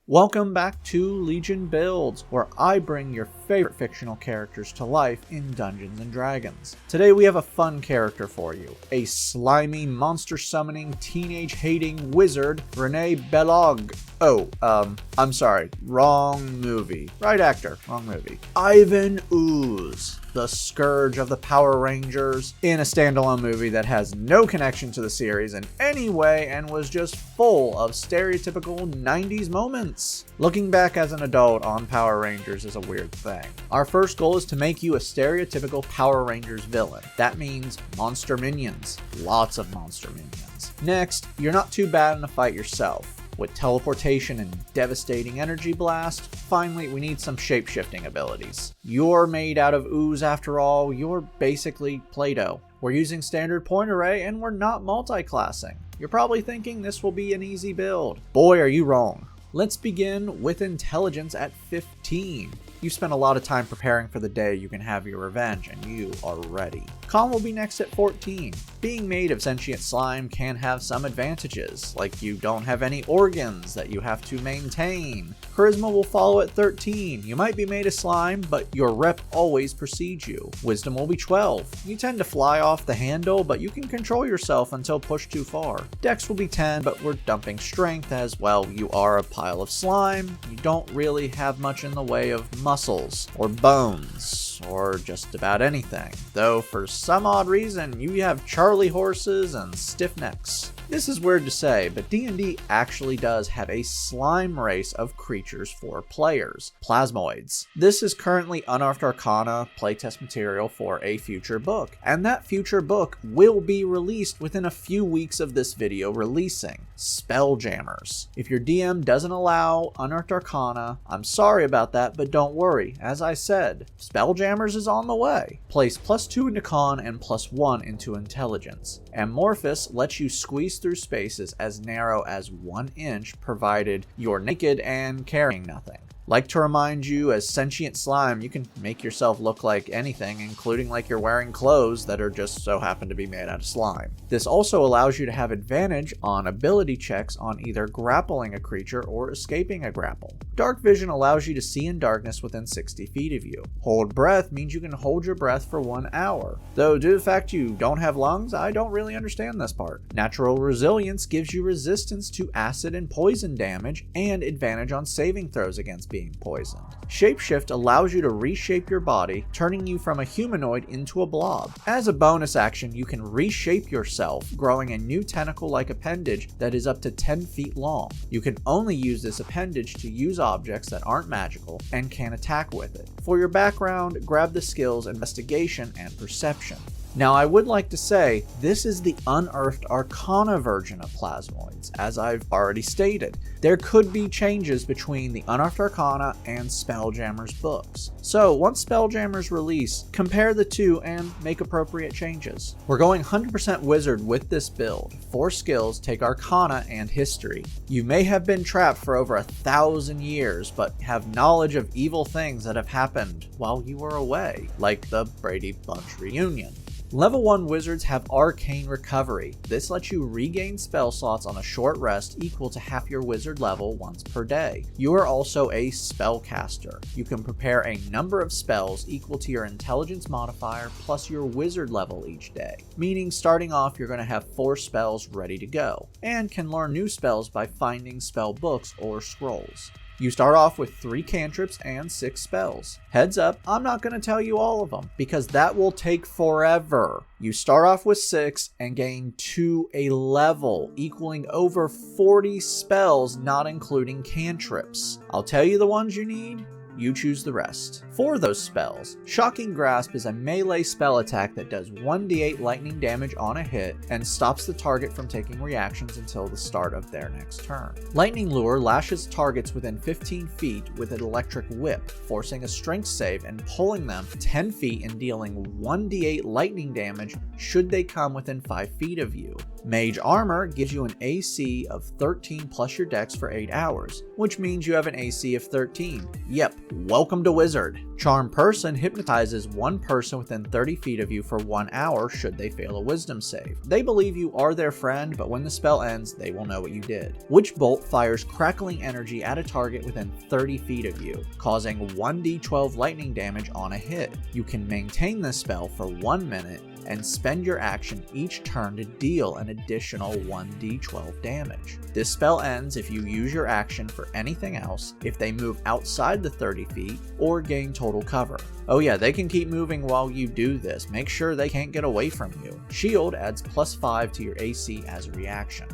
Welcome back to Legion Builds, where I bring your favorite fictional characters to life in Dungeons & Dragons. Today we have a fun character for you, a slimy, monster-summoning, teenage-hating wizard, Renee Belog. I'm sorry, wrong movie. Right actor, wrong movie. Ivan Ooze, the Scourge of the Power Rangers, in a standalone movie that has no connection to the series in any way and was just full of stereotypical 90s moments. Looking back as an adult on Power Rangers is a weird thing. Our first goal is to make you a stereotypical Power Rangers villain. That means monster minions. Lots of monster minions. Next, you're not too bad in a fight yourself. With teleportation and devastating energy blast, finally we need some shapeshifting abilities. You're made out of ooze after all, you're basically Play-Doh. We're using standard point array and we're not multi-classing. You're probably thinking this will be an easy build. Boy, are you wrong. Let's begin with intelligence at 15. You've spent a lot of time preparing for the day you can have your revenge, and you are ready. Calm will be next at 14. Being made of sentient slime can have some advantages, like you don't have any organs that you have to maintain. Charisma will follow at 13. You might be made of slime, but your rep always precedes you. Wisdom will be 12. You tend to fly off the handle, but you can control yourself until pushed too far. Dex will be 10, but we're dumping strength as, well, you are a pile of slime. You don't really have much in the way of muscles or bones or just about anything, though for some odd reason you have Charlie horses and stiff necks. This is weird to say, but D&D actually does have a slime race of creatures for players, plasmoids. This is currently Unearthed Arcana playtest material for a future book, and that future book will be released within a few weeks of this video releasing. Spelljammers. If your DM doesn't allow Unearthed Arcana, I'm sorry about that, but don't worry. As I said, Spelljammers is on the way. Place +2 into Con and +1 into Intelligence. Amorphous lets you squeeze through spaces as narrow as 1 inch, provided you're naked and carrying nothing. Like to remind you, as sentient slime, you can make yourself look like anything, including like you're wearing clothes that are just so happen to be made out of slime. This also allows you to have advantage on ability checks on either grappling a creature or escaping a grapple. Darkvision allows you to see in darkness within 60 feet of you. Hold breath means you can hold your breath for 1 hour. Though due to the fact you don't have lungs, I don't really understand this part. Natural resilience gives you resistance to acid and poison damage and advantage on saving throws against being poisoned. Shapeshift allows you to reshape your body, turning you from a humanoid into a blob. As a bonus action, you can reshape yourself, growing a new tentacle-like appendage that is up to 10 feet long. You can only use this appendage to use objects that aren't magical and can attack with it. For your background, grab the skills Investigation and Perception. Now, I would like to say, this is the Unearthed Arcana version of Plasmoids, as I've already stated. There could be changes between the Unearthed Arcana and Spelljammers books. So, once Spelljammers release, compare the two and make appropriate changes. We're going 100% Wizard with this build. 4 skills take Arcana and History. You may have been trapped for over 1,000 years, but have knowledge of evil things that have happened while you were away, like the Brady Bunch reunion. Level 1 wizards have Arcane Recovery. This lets you regain spell slots on a short rest equal to half your wizard level once per day. You are also a Spellcaster. You can prepare a number of spells equal to your intelligence modifier plus your wizard level each day, meaning starting off you're going to have 4 spells ready to go, and can learn new spells by finding spell books or scrolls. You start off with 3 cantrips and 6 spells. Heads up, I'm not going to tell you all of them, because that will take forever. You start off with 6 and gain 2 a level, equaling over 40 spells, not including cantrips. I'll tell you the ones you need. You choose the rest. For those spells, Shocking Grasp is a melee spell attack that does 1d8 lightning damage on a hit and stops the target from taking reactions until the start of their next turn. Lightning Lure lashes targets within 15 feet with an electric whip, forcing a strength save and pulling them 10 feet and dealing 1d8 lightning damage should they come within 5 feet of you. Mage Armor gives you an AC of 13 plus your dex for 8 hours, which means you have an AC of 13. Yep, welcome to Wizard. Charm Person hypnotizes one person within 30 feet of you for 1 hour should they fail a wisdom save. They believe you are their friend, but when the spell ends, they will know what you did. Witchbolt fires crackling energy at a target within 30 feet of you, causing 1d12 lightning damage on a hit. You can maintain this spell for 1 minute and spend your action each turn to deal an additional 1d12 damage. This spell ends if you use your action for anything else, if they move outside the 30 feet, or gain total cover. Oh yeah, they can keep moving while you do this. Make sure they can't get away from you. Shield adds +5 to your AC as a reaction.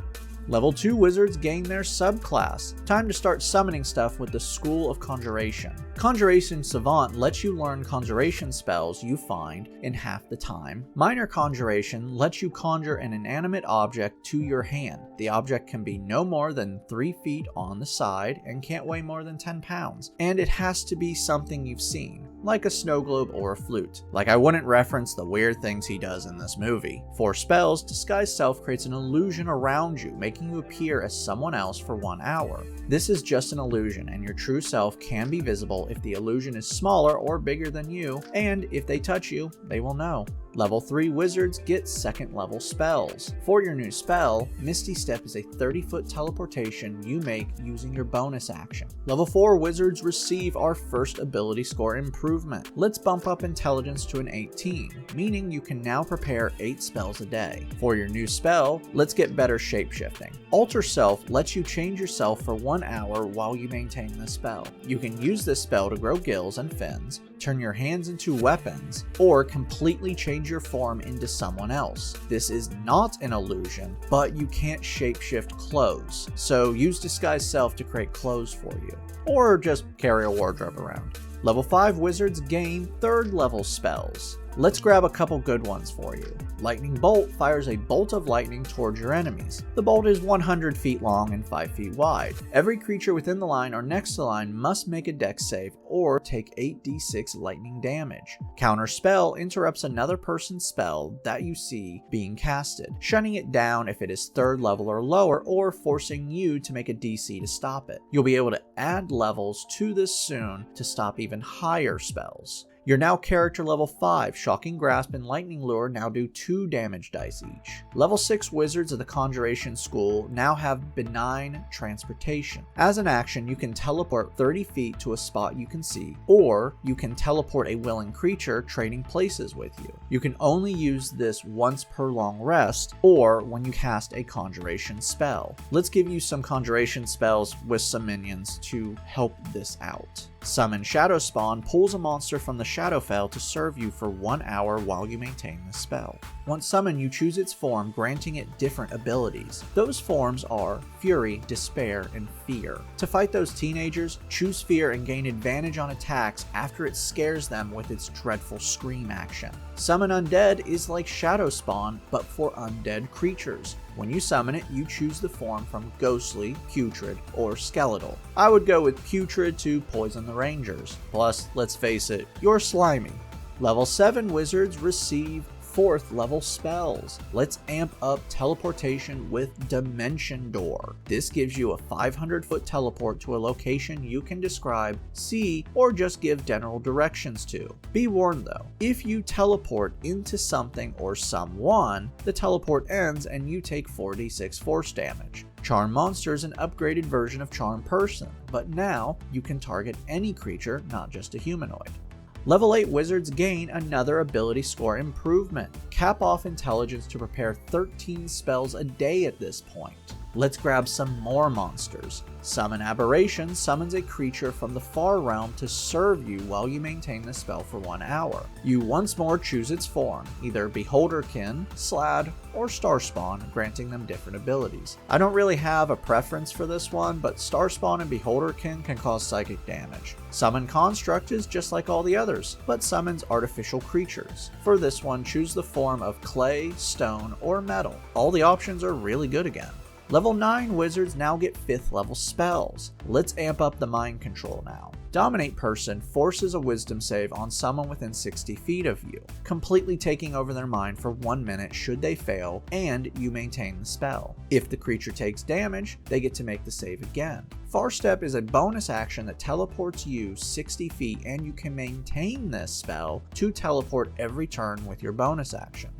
Level 2 wizards gain their subclass. Time to start summoning stuff with the School of Conjuration. Conjuration Savant lets you learn conjuration spells you find in half the time. Minor Conjuration lets you conjure an inanimate object to your hand. The object can be no more than 3 feet on the side and can't weigh more than 10 pounds. And it has to be something you've seen, like a snow globe or a flute. Like I wouldn't reference the weird things he does in this movie. For spells, Disguise Self creates an illusion around you, making you appear as someone else for 1 hour. This is just an illusion, and your true self can be visible if the illusion is smaller or bigger than you, and if they touch you, they will know. Level 3 wizards get 2nd level spells. For your new spell, Misty Step is a 30-foot teleportation you make using your bonus action. Level 4 wizards receive our first ability score improvement. Let's bump up intelligence to an 18, meaning you can now prepare 8 spells a day. For your new spell, let's get better shapeshifting. Alter Self lets you change yourself for 1 hour while you maintain the spell. You can use this spell to grow gills and fins, turn your hands into weapons, or completely change your form into someone else. This is not an illusion, but you can't shapeshift clothes, so use Disguise Self to create clothes for you, or just carry a wardrobe around. Level 5 wizards gain 3rd level spells. Let's grab a couple good ones for you. Lightning Bolt fires a bolt of lightning towards your enemies. The bolt is 100 feet long and 5 feet wide. Every creature within the line or next to the line must make a dex save or take 8d6 lightning damage. Counter Spell interrupts another person's spell that you see being casted, shutting it down if it is 3rd level or lower, or forcing you to make a DC to stop it. You'll be able to add levels to this soon to stop even higher spells. Your now character level 5, Shocking Grasp and Lightning Lure now do 2 damage dice each. Level 6 wizards of the Conjuration School now have Benign Transportation. As an action, you can teleport 30 feet to a spot you can see, or you can teleport a willing creature trading places with you. You can only use this once per long rest, or when you cast a Conjuration spell. Let's give you some Conjuration spells with some minions to help this out. Summon Shadowspawn pulls a monster from the Shadowfell to serve you for 1 hour while you maintain the spell. Once summoned, you choose its form, granting it different abilities. Those forms are Fury, Despair, and Fear. To fight those teenagers, choose Fear and gain advantage on attacks after it scares them with its dreadful scream action. Summon Undead is like Shadowspawn, but for undead creatures. When you summon it, you choose the form from Ghostly, Putrid, or Skeletal. I would go with Putrid to poison the Rangers. Plus, let's face it, you're slimy. Level 7 wizards receive 4th level spells. Let's amp up teleportation with Dimension Door. This gives you a 500-foot teleport to a location you can describe, see, or just give general directions to. Be warned though, if you teleport into something or someone, the teleport ends and you take 4d6 force damage. Charm Monster is an upgraded version of Charm Person, but now you can target any creature, not just a humanoid. Level 8 wizards gain another ability score improvement. Cap off intelligence to prepare 13 spells a day at this point. Let's grab some more monsters. Summon Aberration summons a creature from the far realm to serve you while you maintain the spell for 1 hour. You once more choose its form, either Beholderkin, Slad, or Starspawn, granting them different abilities. I don't really have a preference for this one, but Starspawn and Beholderkin can cause psychic damage. Summon Conjuct is just like all the others, but summons artificial creatures. For this one, choose the form of clay, stone, or metal. All the options are really good again. Level 9 wizards now get 5th level spells. Let's amp up the mind control now. Dominate Person forces a wisdom save on someone within 60 feet of you, completely taking over their mind for 1 minute should they fail, and you maintain the spell. If the creature takes damage, they get to make the save again. Far Step is a bonus action that teleports you 60 feet, and you can maintain this spell to teleport every turn with your bonus action.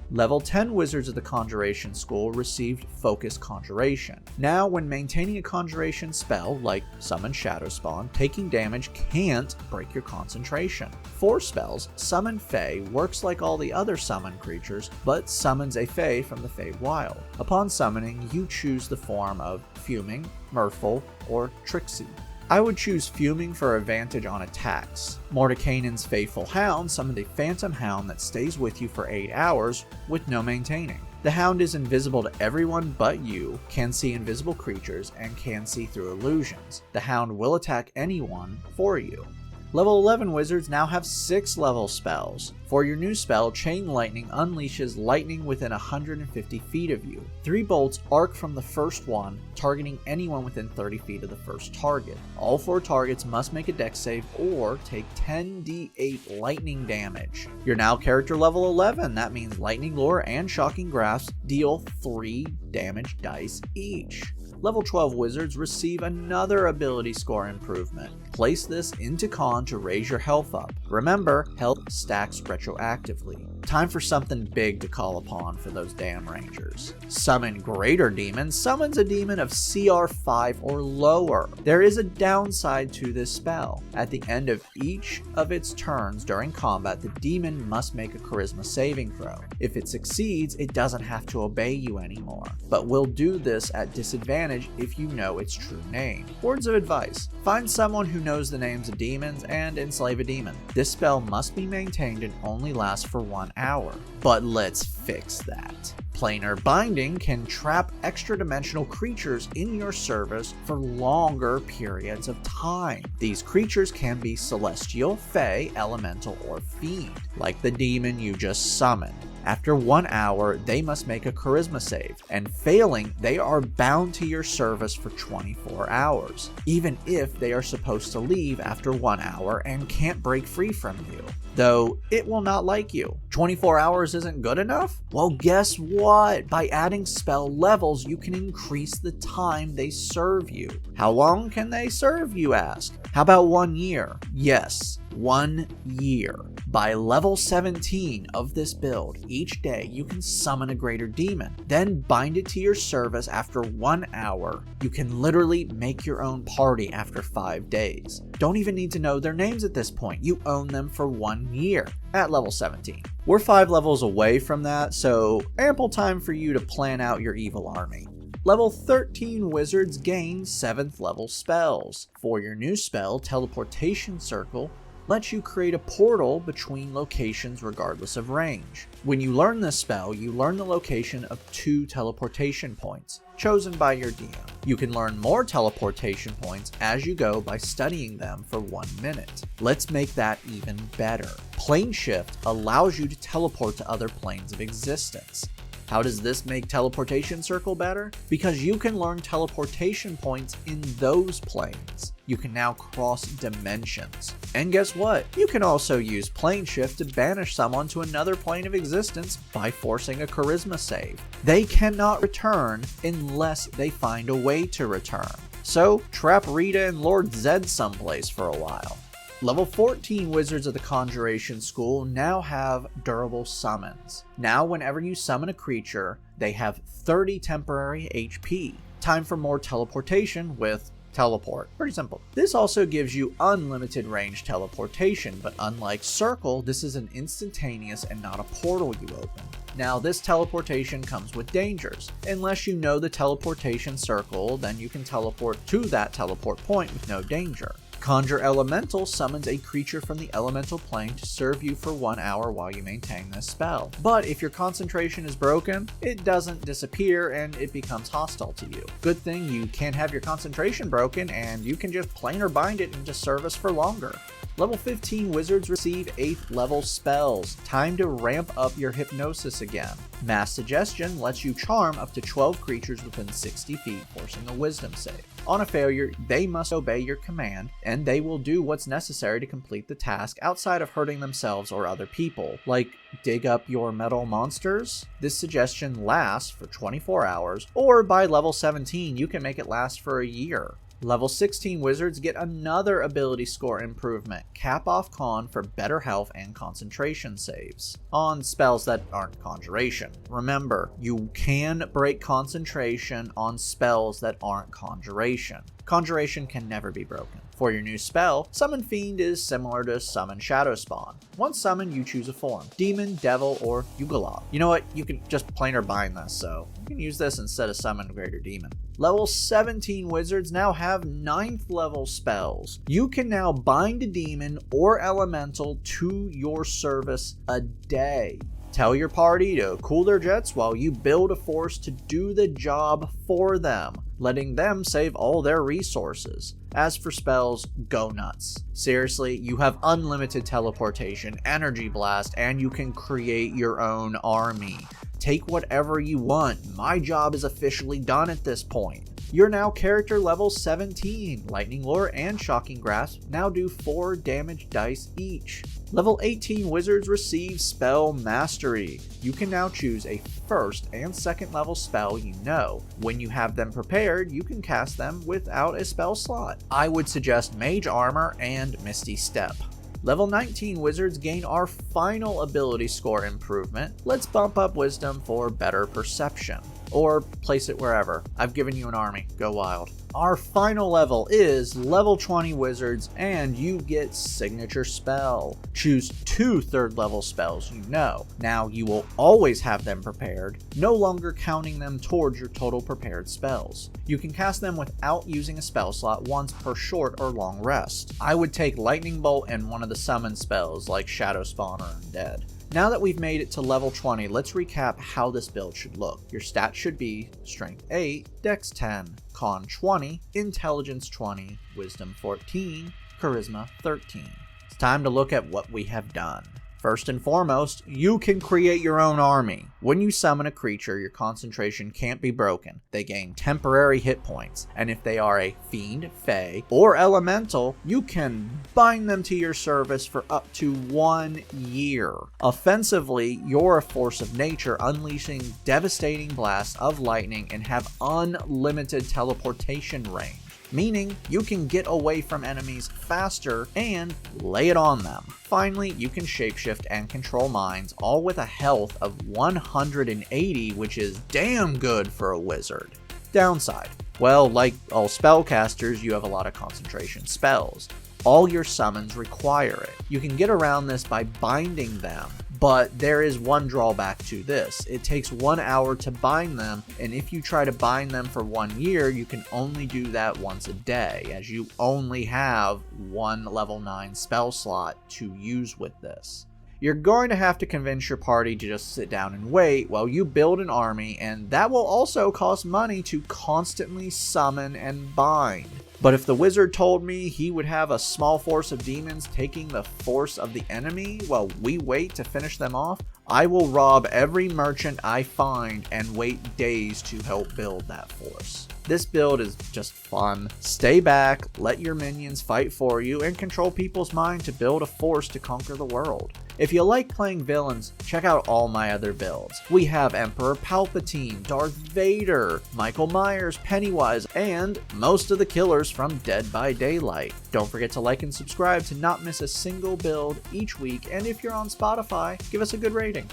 Level 10 Wizards of the Conjuration School received Focus Conjuration. Now, when maintaining a Conjuration spell, like Summon Shadowspawn, taking damage can't break your concentration. For spells, Summon Fae works like all the other summon creatures, but summons a Fae from the Feywild. Upon summoning, you choose the form of Fuming, Mirthful, or Tricksy. I would choose Fuming for advantage on attacks. Mordenkainen's Faithful Hound summoned a Phantom Hound that stays with you for 8 hours with no maintaining. The Hound is invisible to everyone but you, can see invisible creatures, and can see through illusions. The Hound will attack anyone for you. Level 11 wizards now have 6 level spells. For your new spell, Chain Lightning unleashes lightning within 150 feet of you. 3 bolts arc from the first one, targeting anyone within 30 feet of the first target. All 4 targets must make a dex save or take 10d8 lightning damage. You're now character level 11, that means Lightning Lure and Shocking Grasp deal 3 damage dice each. Level 12 wizards receive another ability score improvement. Place this into Con to raise your health up. Remember, health stacks retroactively. Time for something big to call upon for those damn rangers. Summon Greater Demon summons a demon of CR 5 or lower. There is a downside to this spell. At the end of each of its turns during combat, the demon must make a charisma saving throw. If it succeeds, it doesn't have to obey you anymore, but will do this at disadvantage if you know its true name. Words of advice: find someone who knows the names of demons and enslave a demon. This spell must be maintained and only lasts for 1 hour. But let's fix that. Planar Binding can trap extra-dimensional creatures in your service for longer periods of time. These creatures can be celestial, fae, elemental, or fiend, like the demon you just summoned. After 1 hour, they must make a charisma save, and failing, they are bound to your service for 24 hours, even if they are supposed to leave after 1 hour and can't break free from you. Though it will not like you. 24 hours isn't good enough? Well, guess what? By adding spell levels, you can increase the time they serve you. How long can they serve, you ask? How about 1 year? Yes, 1 year. By level 17 of this build, each day you can summon a greater demon, then bind it to your service after 1 hour. You can literally make your own party after 5 days. Don't even need to know their names at this point. You own them for 1 year at level 17. We're 5 levels away from that, so ample time for you to plan out your evil army. Level 13 wizards gain 7th level spells. For your new spell, Teleportation Circle lets you create a portal between locations regardless of range. When you learn this spell, you learn the location of 2 teleportation points, chosen by your DM. You can learn more teleportation points as you go by studying them for 1 minute. Let's make that even better. Plane Shift allows you to teleport to other planes of existence. How does this make Teleportation Circle better? Because you can learn teleportation points in those planes. You can now cross dimensions. And guess what? You can also use Plane Shift to banish someone to another plane of existence by forcing a charisma save. They cannot return unless they find a way to return. So trap Rita and Lord Zed someplace for a while. Level 14 Wizards of the Conjuration School now have durable summons. Now whenever you summon a creature, they have 30 temporary HP. Time for more teleportation with Teleport. Pretty simple. This also gives you unlimited range teleportation, but unlike Circle, this is an instantaneous and not a portal you open. Now this teleportation comes with dangers. Unless you know the teleportation circle, then you can teleport to that teleport point with no danger. Conjure Elemental summons a creature from the elemental plane to serve you for 1 hour while you maintain this spell. But if your concentration is broken, it doesn't disappear and it becomes hostile to you. Good thing you can't have your concentration broken and you can just planar bind it into service for longer. Level 15 wizards receive 8th level spells. Time to ramp up your hypnosis again. Mass Suggestion lets you charm up to 12 creatures within 60 feet, forcing a wisdom save. On a failure, they must obey your command, and they will do what's necessary to complete the task outside of hurting themselves or other people, like dig up your metal monsters. This suggestion lasts for 24 hours, or by level 17 you can make it last for a year. Level 16 wizards get another ability score improvement, Cap Off Con, for better health and concentration saves on spells that aren't Conjuration. Remember, you can break concentration on spells that aren't Conjuration. Conjuration can never be broken. For your new spell, Summon Fiend is similar to Summon Shadowspawn. Once summoned, you choose a form: Demon, Devil, or Yugoloth. You know what? You can just plain or bind this, so you can use this instead of Summon Greater Demon. Level 17 wizards now have 9th level spells. You can now bind a demon or elemental to your service a day. Tell your party to cool their jets while you build a force to do the job for them, letting them save all their resources. As for spells, go nuts. Seriously, you have unlimited teleportation, energy blast, and you can create your own army. Take whatever you want. My job is officially done at this point. You're now character level 17. Lightning Lure and Shocking Grasp now do 4 damage dice each. Level 18 wizards receive Spell Mastery. You can now choose a 1st and 2nd level spell you know. When you have them prepared, you can cast them without a spell slot. I would suggest Mage Armor and Misty Step. Level 19 wizards gain our final ability score improvement. Let's bump up Wisdom for better perception. Or place it wherever. I've given you an army. Go wild. Our final level is level 20 wizards, and you get Signature Spell. Choose 2 3rd level spells you know. Now you will always have them prepared, no longer counting them towards your total prepared spells. You can cast them without using a spell slot once per short or long rest. I would take Lightning Bolt and one of the summon spells like Shadowspawn or Undead. Now that we've made it to level 20, let's recap how this build should look. Your stats should be Strength 8, Dex 10, Con 20, Intelligence 20, Wisdom 14, Charisma 13. It's time to look at what we have done. First and foremost, you can create your own army. When you summon a creature, your concentration can't be broken. They gain temporary hit points, and if they are a fiend, fae, or elemental, you can bind them to your service for up to 1 year. Offensively, you're a force of nature, unleashing devastating blasts of lightning and have unlimited teleportation range, meaning you can get away from enemies faster and lay it on them. Finally, you can shapeshift and control minds, all with a health of 180, which is damn good for a wizard. Downside: well, like all spellcasters, you have a lot of concentration spells. All your summons require it. You can get around this by binding them, but there is one drawback to this. It takes 1 hour to bind them, and if you try to bind them for 1 year, you can only do that once a day, as you only have 1 level 9 spell slot to use with this. You're going to have to convince your party to just sit down and wait while you build an army, and that will also cost money to constantly summon and bind. But if the wizard told me he would have a small force of demons taking the force of the enemy while we wait to finish them off, I will rob every merchant I find and wait days to help build that force. This build is just fun. Stay back, let your minions fight for you, and control people's mind to build a force to conquer the world. If you like playing villains, check out all my other builds. We have Emperor Palpatine, Darth Vader, Michael Myers, Pennywise, and most of the killers from Dead by Daylight. Don't forget to like and subscribe to not miss a single build each week, and if you're on Spotify, give us a good rating.